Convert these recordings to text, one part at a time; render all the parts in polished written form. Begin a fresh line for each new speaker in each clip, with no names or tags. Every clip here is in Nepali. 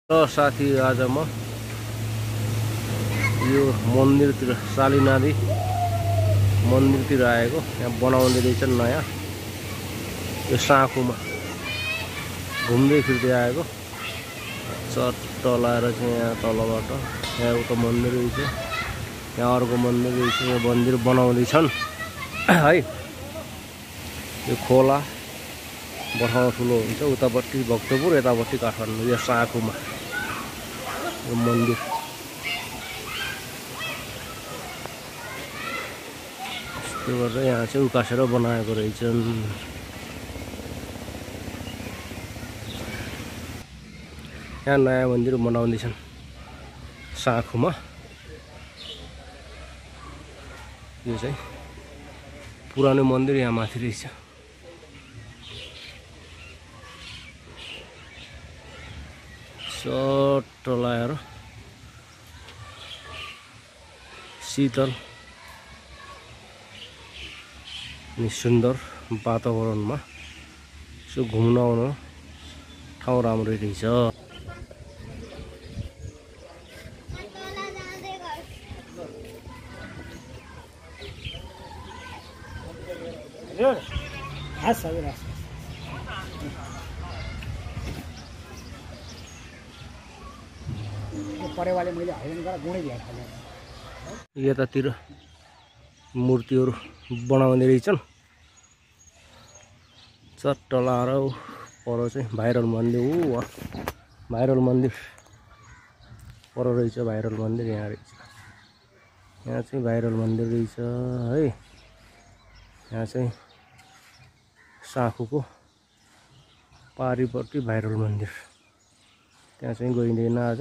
र साथी आज म यो मन्दिरतिर शालिनादी मन्दिरतिर आएको। यहाँ बनाउँदै रहेछन् नयाँ। यो साँखुमा घुम्दै फिर्दै आएको। चट्ट लाएर चाहिँ यहाँ तलबाट यहाँ एउटा मन्दिर रहेछ, यहाँ अर्को मन्दिर रहेछ। यहाँ मन्दिर बनाउँदैछन् है। यो खोला बठाउँ ठुलो हुन्छ, उतापट्टि भक्तपुर, यतापट्टि काठमाडौँ। यो साँखुमा यो मन्दिर यस्तो गरेर यहाँ चाहिँ उकासेर बनाएको रहेछन्। यहाँ नयाँ मन्दिर बनाउँदैछन् साँखुमा। यो चाहिँ पुरानो मन्दिर यहाँ माथि रहेछ। चट्ट लाएर शीतल अनि सुन्दर वातावरणमा यसो घुम्न आउन ठाउँ राम्रै रहेछ। यतातिर मूर्तिहरू बनाउँदै रहेछन्। चट्ट लाएर पर चाहिँ भाइरल मन्दिर, भाइरल मन्दिर पर रहेछ। भाइरल मन्दिर यहाँ रहेछ। यहाँ चाहिँ भाइरल मन्दिर रहेछ है। यहाँ चाहिँ साँखुको पारिपट्टि भाइरल मन्दिर। त्यहाँ चाहिँ गइँदैन आज,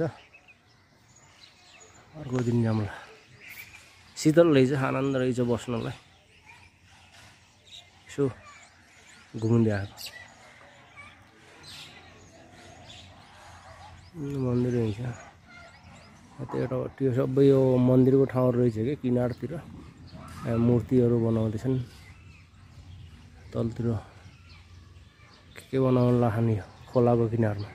अर्को दिन जाउँला। शीतल रहेछ, आनन्द रहेछ बस्नलाई। यसो घुम्दै आएको मन्दिर रहेछ। त्यो सबै यो मन्दिरको ठाउँहरू रहेछ कि किनारतिर मूर्तिहरू बनाउँदैछन्। तलतिर के बनाउन लाग्ने खोलाको किनारमा।